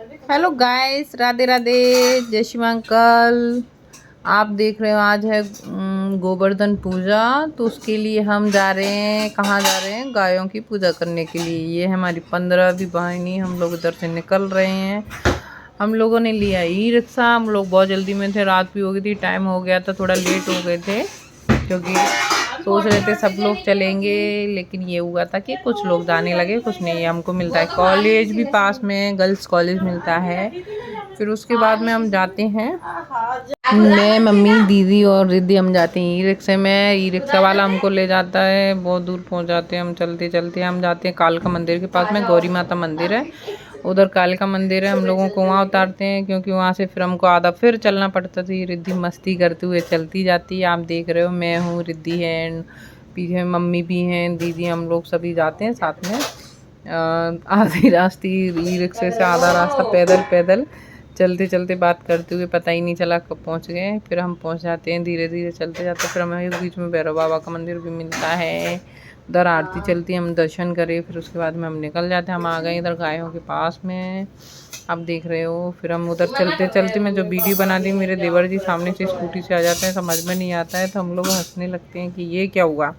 Hello guys, Radhe Radhe, जय Shiv uncle. आप देख रहे हो आज है गोवर्धन पूजा। तो उसके लिए हम जा रहे हैं, कहाँ जा रहे हैं? गायों की पूजा करने के लिए। ये हमारी 15वीं वाहिनी, हम लोग इधर से निकल रहे हैं। हम लोगों ने लिया ई रिक्शा। हम लोग बहुत जल्दी में थे, रात भी हो गई थी, टाइम हो गया था, थोड़ा लेट हो गए थे क्योंकि सोच रहे थे सब लोग चलेंगे, लेकिन ये हुआ था कि कुछ लोग जाने लगे, कुछ नहीं। हमको मिलता है कॉलेज भी पास में, गर्ल्स कॉलेज मिलता है। फिर उसके बाद में हम जाते हैं, मैं मम्मी दीदी और रिद्धि हम जाते हैं ई रिक्शे में। ई रिक्शा वाला हमको ले जाता है, बहुत दूर पहुंच जाते हैं हम चलते चलते। हम जाते हैं कालका मंदिर के पास में, गौरी माता मंदिर है उधर, कालका मंदिर है। हम लोगों को वहाँ उतारते हैं क्योंकि वहाँ से फिर हमको आधा फिर चलना पड़ता था। ये रिद्धि मस्ती करते हुए चलती जाती है। आप देख रहे हो, मैं हूँ, रिद्धि है, पीछे मम्मी भी हैं, दीदी, हम लोग सभी जाते हैं साथ में। आधी रास्ते ई रिक्शे से, आधा रास्ता पैदल पैदल चलते चलते बात करते हुए, पता ही नहीं चला कब पहुंच गए। फिर हम पहुंच जाते हैं धीरे धीरे चलते जाते। फिर हमें बीच में भैरव बाबा का मंदिर भी मिलता है, उधर आरती चलती है, हम दर्शन करें। फिर उसके बाद में हम निकल जाते हैं। हम आ गए इधर गायों के पास में, आप देख रहे हो। फिर हम उधर चलते चलते, मैं जो वीडियो बना दी, मेरे देवर जी सामने से स्कूटी से आ जाते हैं, समझ में नहीं आता है, तो हम लोग हंसने लगते हैं कि ये क्या हुआ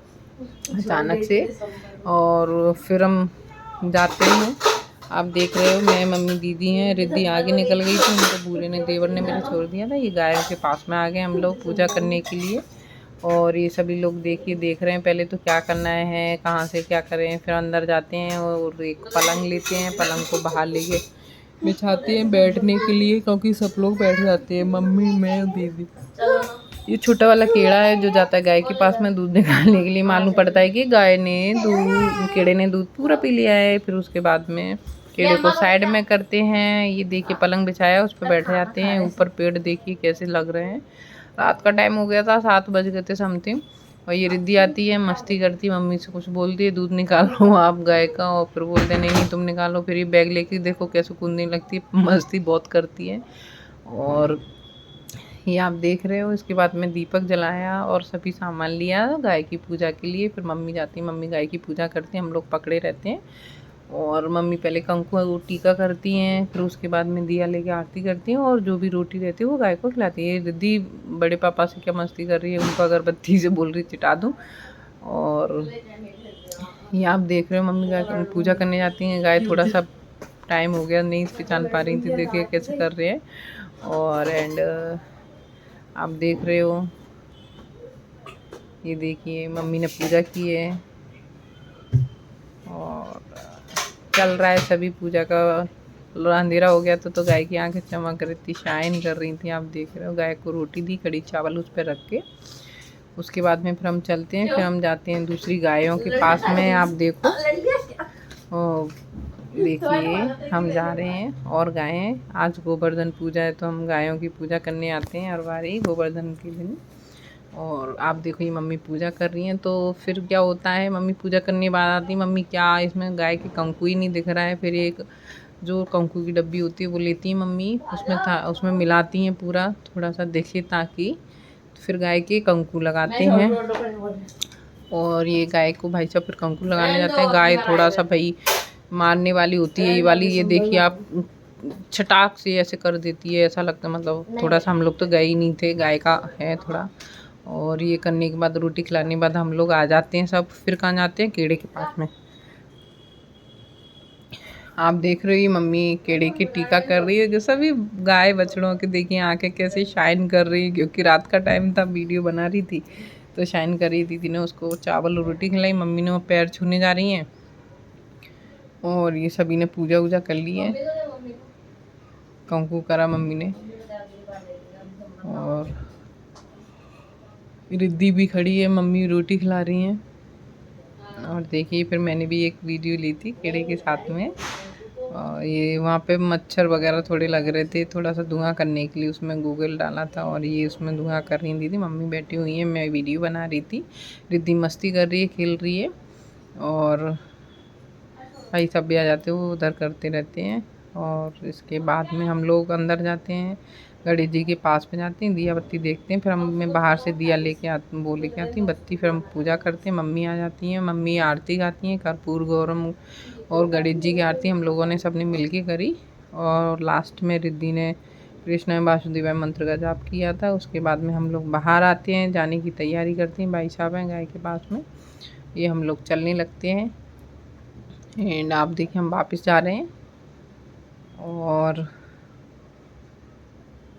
अचानक से। और फिर हम जाते हैं, आप देख रहे हो, मैं मम्मी दीदी हैं, रिद्धि आगे निकल गई थी, उनको बूढ़े ने, देवर ने मेरे छोड़ दिया था। ये गायों के पास में आ गए हम लोग पूजा करने के लिए। और ये सभी लोग देखिए देख रहे हैं पहले तो क्या करना है, कहाँ से क्या करें। फिर अंदर जाते हैं और एक पलंग लेते हैं, पलंग को बाहर लेके बिछाते हैं बैठने के लिए, क्योंकि सब लोग बैठ जाते हैं, मम्मी, मैं, दीदी। ये छोटा वाला कीड़ा है जो जाता है गाय के पास में दूध निकालने के लिए। मालूम पड़ता है कि गाय ने दूध, कीड़े ने दूध पूरा पी लिया है। फिर उसके बाद में कीड़े को साइड में करते हैं। ये देखिए पलंग बिछाया, उस पर बैठ जाते हैं। ऊपर पेड़ देखिए कैसे लग रहे हैं। रात का टाइम हो गया था, 7 बज गए थे समथिंग। और ये रिद्धि आती है, मस्ती करती, मम्मी से कुछ बोलती है, दूध निकालो आप गाय का। और फिर बोलते नहीं नहीं तुम निकालो। फिर ये बैग लेके देखो कैसे कूदने लगती है, मस्ती बहुत करती है। और ये आप देख रहे हो, इसके बाद में दीपक जलाया और सभी सामान लिया गाय की पूजा के लिए। फिर मम्मी जाती है, मम्मी गाय की पूजा करती हैं, हम लोग पकड़े रहते हैं। और मम्मी पहले कंकु टीका करती हैं, फिर उसके बाद में दिया लेके आरती करती हैं, और जो भी रोटी रहती है वो गाय को खिलाती है। रिद्धि बड़े पापा से क्या मस्ती कर रही है, उनको अगरबत्ती से बोल रही चिटा दूँ। और ये आप देख रहे हो, मम्मी गाय पूजा करने जाती हैं। गाय थोड़ा सा टाइम हो गया, नहीं पहचान पा रही थी, देखिए कैसे कर रहे हैं। और आप देख रहे हो, ये देखिए मम्मी ने पूजा की है और चल रहा है सभी पूजा का। अंधेरा हो गया तो गाय की आंखें चमक रही थी, शाइन कर रही थी। आप देख रहे हो, गाय को रोटी दी, कड़ी चावल उस पर रख के। उसके बाद में फिर हम चलते हैं, फिर हम जाते हैं दूसरी गायों के पास में। आप देखो, देखिए हम जा रहे हैं और गायें, आज गोवर्धन पूजा है तो हम गायों की पूजा करने आते हैं हर बार ही गोवर्धन के दिन। और आप देखो ये मम्मी पूजा कर रही हैं। तो फिर क्या होता है, मम्मी पूजा करने के बाद आती है, मम्मी क्या इसमें गाय के कंकु ही नहीं दिख रहा है। फिर एक जो कंकु की डब्बी होती है वो लेती है मम्मी, उसमें मिलाती हैं पूरा, थोड़ा सा देखिए ताकि फिर गाय के कंकु लगाते हैं। और ये गाय को भाई साहब फिर कंकु लगाने जाते हैं। गाय थोड़ा सा भाई मारने वाली होती है ये वाली, ये देखिए आप, छटाक से ऐसे कर देती है, ऐसा लगता है मतलब थोड़ा सा। हम लोग तो गए ही नहीं थे, गाय का है थोड़ा। और ये करने के बाद, रोटी खिलाने के बाद हम लोग आ जाते हैं सब। फिर कहाँ जाते हैं, कीड़े के पास में। आप देख रहे हो ये मम्मी कीड़े की टीका कर रही है, जो सभी गाय बछड़ों के देखिए आंखें कैसे शाइन कर रही है, क्योंकि रात का टाइम था, वीडियो बना रही थी तो शाइन कर रही। दीदी ने उसको चावल और रोटी खिलाई, मम्मी ने वो पैर छूने जा रही हैं। और ये सभी ने पूजा वूजा कर ली है, कंकु करा मम्मी ने। और रिद्धि भी खड़ी है, मम्मी रोटी खिला रही हैं। और देखिए फिर मैंने भी एक वीडियो ली थी कीड़े के साथ में। और ये वहाँ पे मच्छर वगैरह थोड़े लग रहे थे, थोड़ा सा धुआं करने के लिए उसमें गूगल डाला था, और ये उसमें धुआं कर रही थी। मम्मी बैठी हुई है, मैं वीडियो बना रही थी। रिद्धि मस्ती कर रही है, खेल रही है। और भाई सब भी आ जाते हैं, वो उधर करते रहते हैं। और इसके बाद में हम लोग अंदर जाते हैं, गणेश जी के पास में जाते हैं, दिया बत्ती देखते हैं। फिर मैं बाहर से दिया लेके आती, वो लेके आती हूँ बत्ती। फिर हम पूजा करते हैं, मम्मी आ जाती हैं, मम्मी आरती गाती हैं, कर्पूर गौरम और गणेश जी की आरती हम लोगों ने सबने मिल के करी। और लास्ट में रिद्धि ने कृष्ण वासुदेवाय मंत्र का जाप किया था। उसके बाद में हम लोग बाहर आते हैं, जाने की तैयारी करते हैं। भाई साहब हैं गाय के पास में, ये हम लोग चलने लगते हैं। एंड आप देखिए हम वापस जा रहे हैं और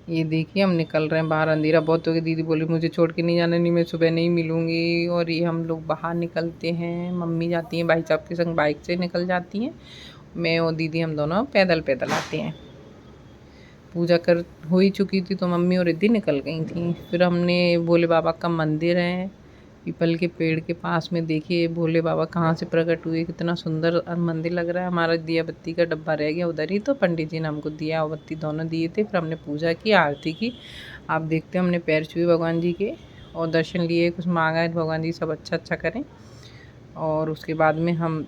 ये देखिए हम निकल रहे हैं बाहर। अंधेरा बहुत हो गया, दीदी बोली मुझे छोड़ के नहीं जाना, नहीं मैं सुबह नहीं मिलूँगी। और ये हम लोग बाहर निकलते हैं, मम्मी जाती हैं भाई साहब के संग, बाइक से निकल जाती हैं। मैं और दीदी हम दोनों पैदल पैदल आते हैं। पूजा कर हो ही चुकी थी तो मम्मी और रिद्धि निकल गई थी। फिर हमने भोले बाबा का मंदिर है पीपल के पेड़ के पास में, देखिए भोले बाबा कहाँ से प्रकट हुए, कितना सुंदर मंदिर लग रहा है। हमारा दिया बत्ती का डब्बा रह गया उधर ही, तो पंडित जी ने हमको दिया और बत्ती दोनों दिए थे। फिर हमने पूजा की, आरती की। आप देखते हैं हमने पैर छुए भगवान जी के और दर्शन लिए, कुछ मांगा है भगवान जी सब अच्छा करें। और उसके बाद में हम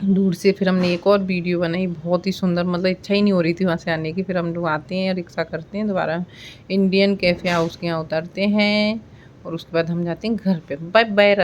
दूर से फिर हमने एक और वीडियो बनाई, बहुत ही सुंदर, मतलब इच्छा ही नहीं हो रही थी वहाँ से आने की। फिर हम लोग आते हैं, रिक्शा करते हैं, दोबारा इंडियन कैफ़े हाउस के यहाँ उतरते हैं और उसके बाद हम जाते हैं घर पे। Bye bye.